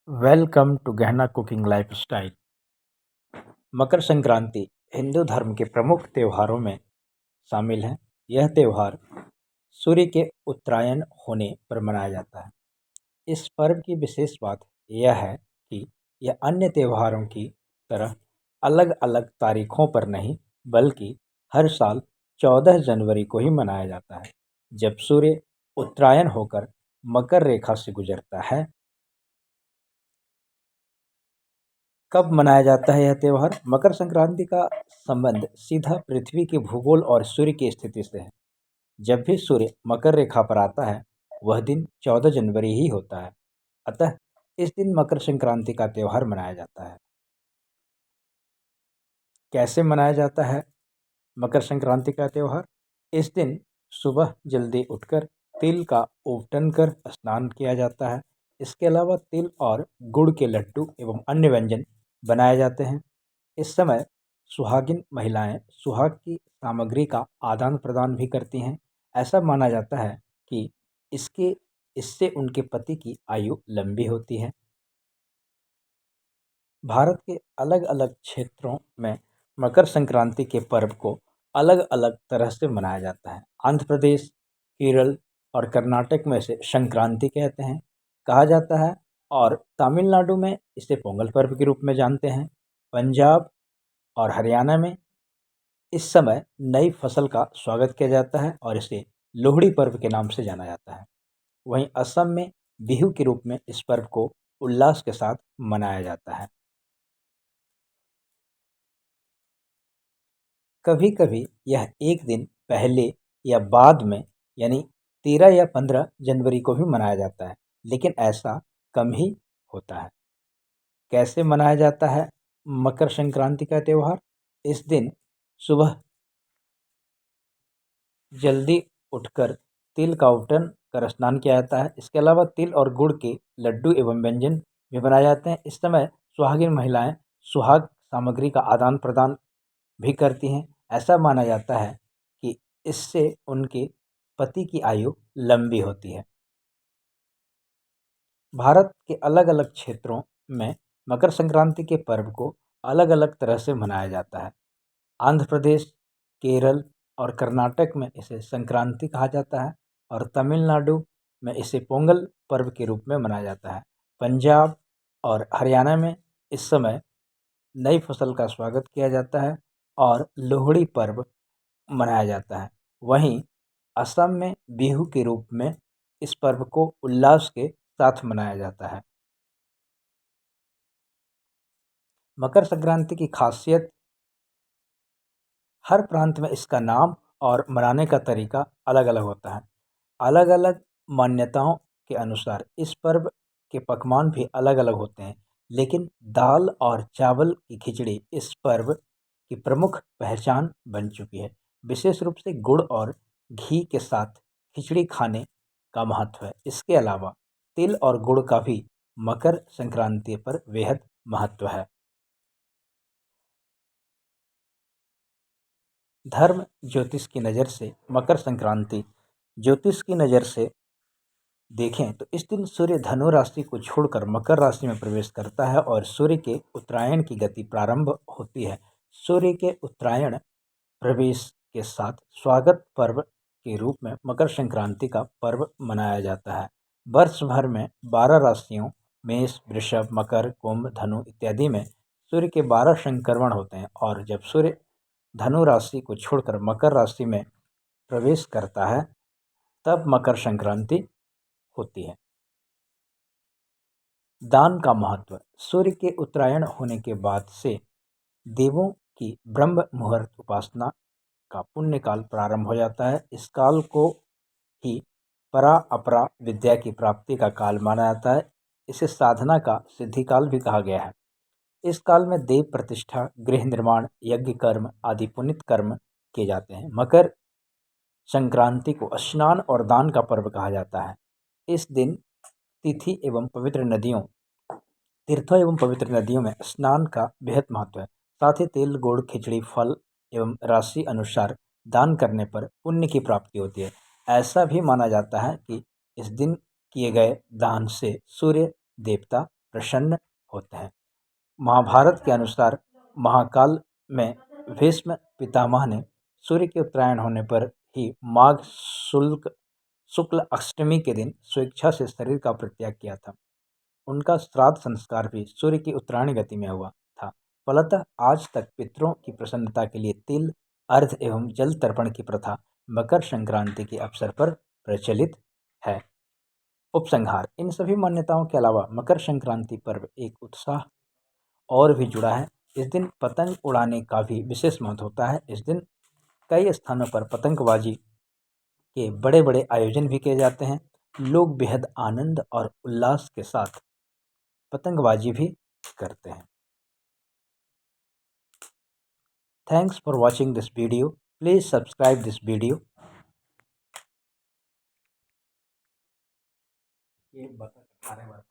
Welcome to गहना cooking lifestyle. Makar Sankranti Hindu धर्म के प्रमुख त्योहारों में शामिल है। यह त्योहार सूर्य के उत्तरायण होने पर मनाया जाता है। इस पर्व की विशेष बात यह है कि यह अन्य त्योहारों की तरह अलग अलग तारीखों पर नहीं, बल्कि हर साल 14 जनवरी को ही मनाया जाता है, जब सूर्य उत्तरायण होकर मकर रेखा से गुजरता है। कब मनाया जाता है यह त्योहार? मकर संक्रांति का संबंध सीधा पृथ्वी के भूगोल और सूर्य की स्थिति से है। जब भी सूर्य मकर रेखा पर आता है, वह दिन 14 जनवरी ही होता है। अतः इस दिन मकर संक्रांति का त्योहार मनाया जाता है। कैसे मनाया जाता है मकर संक्रांति का त्योहार? इस दिन सुबह जल्दी उठकर तिल का औबटन कर स्नान किया जाता है। इसके अलावा तिल और गुड़ के लड्डू एवं अन्य व्यंजन बनाए जाते हैं। इस समय सुहागिन महिलाएं सुहाग की सामग्री का आदान प्रदान भी करती हैं। ऐसा माना जाता है कि इसके इससे उनके पति की आयु लंबी होती है। भारत के अलग अलग क्षेत्रों में मकर संक्रांति के पर्व को अलग अलग तरह से मनाया जाता है। आंध्र प्रदेश, केरल और कर्नाटक में इसे संक्रांति कहते हैं, कहा जाता है, और तमिलनाडु में इसे पोंगल पर्व के रूप में जानते हैं। पंजाब और हरियाणा में इस समय नई फसल का स्वागत किया जाता है और इसे लोहड़ी पर्व के नाम से जाना जाता है। वहीं असम में बिहू के रूप में इस पर्व को उल्लास के साथ मनाया जाता है। कभी कभी यह एक दिन पहले या बाद में, यानी 13 या 15 जनवरी को भी मनाया जाता है, लेकिन ऐसा कम ही होता है। कैसे मनाया जाता है मकर संक्रांति का त्यौहार? इस दिन सुबह जल्दी उठकर तिल का औबटन कर स्नान किया जाता है। इसके अलावा तिल और गुड़ के लड्डू एवं व्यंजन भी बनाए जाते हैं। इस समय सुहागिन महिलाएं सुहाग सामग्री का आदान प्रदान भी करती हैं। ऐसा माना जाता है कि इससे उनके पति की आयु लंबी होती है। भारत के अलग अलग क्षेत्रों में मकर संक्रांति के पर्व को अलग अलग तरह से मनाया जाता है। आंध्र प्रदेश, केरल और कर्नाटक में इसे संक्रांति कहा जाता है और तमिलनाडु में इसे पोंगल पर्व के रूप में मनाया जाता है। पंजाब और हरियाणा में इस समय नई फसल का स्वागत किया जाता है और लोहड़ी पर्व मनाया जाता है। वहीं असम में बिहू के रूप में इस पर्व को उल्लास के साथ मनाया जाता है। मकर संक्रांति की खासियत, हर प्रांत में इसका नाम और मनाने का तरीका अलग अलग होता है। अलग अलग मान्यताओं के अनुसार इस पर्व के पकवान भी अलग अलग होते हैं, लेकिन दाल और चावल की खिचड़ी इस पर्व की प्रमुख पहचान बन चुकी है। विशेष रूप से गुड़ और घी के साथ खिचड़ी खाने का महत्व है। इसके अलावा तिल और गुड़ का भी मकर संक्रांति पर बेहद महत्व है। धर्म ज्योतिष की नज़र से मकर संक्रांति, ज्योतिष की नज़र से देखें तो इस दिन सूर्य धनु राशि को छोड़कर मकर राशि में प्रवेश करता है और सूर्य के उत्तरायण की गति प्रारंभ होती है। सूर्य के उत्तरायण प्रवेश के साथ स्वागत पर्व के रूप में मकर संक्रांति का पर्व मनाया जाता है। वर्ष भर में 12 राशियों मेष, वृषभ, मकर, कुंभ, धनु इत्यादि में सूर्य के 12 संक्रमण होते हैं और जब सूर्य धनु राशि को छोड़कर मकर राशि में प्रवेश करता है, तब मकर संक्रांति होती है। दान का महत्व, सूर्य के उत्तरायण होने के बाद से देवों की ब्रह्म मुहूर्त उपासना का पुण्य काल प्रारंभ हो जाता है। इस काल को ही परा अपरा विद्या की प्राप्ति का काल माना जाता है। इसे साधना का सिद्धि काल भी कहा गया है। इस काल में देव प्रतिष्ठा, गृह निर्माण, यज्ञ कर्म आदि पुनित कर्म किए जाते हैं। मकर संक्रांति को स्नान और दान का पर्व कहा जाता है। इस दिन तिथि एवं पवित्र नदियों तीर्थों एवं पवित्र नदियों में स्नान का बेहद महत्व है। साथ ही तिल, गुड़, खिचड़ी, फल एवं राशि अनुसार दान करने पर पुण्य की प्राप्ति होती है। ऐसा भी माना जाता है कि इस दिन किए गए दान से सूर्य देवता प्रसन्न होते हैं। महाभारत के अनुसार महाकाल में भीष्म पितामह ने सूर्य के उत्तरायण होने पर ही माघ शुक्ल अष्टमी के दिन स्वेच्छा से शरीर का परित्याग किया था। उनका श्राद्ध संस्कार भी सूर्य की उत्तरायणी गति में हुआ था। फलतः आज तक पितरों की प्रसन्नता के लिए तिल, अर्घ्य एवं जल तर्पण की प्रथा मकर संक्रांति के अवसर पर प्रचलित है। उपसंहार: इन सभी मान्यताओं के अलावा मकर संक्रांति पर्व एक उत्साह और भी जुड़ा है। इस दिन पतंग उड़ाने का भी विशेष महत्व होता है। इस दिन कई स्थानों पर पतंगबाजी के बड़े बड़े आयोजन भी किए जाते हैं। लोग बेहद आनंद और उल्लास के साथ पतंगबाजी भी करते हैं। Thanks for watching this video. Please subscribe this video. ये बता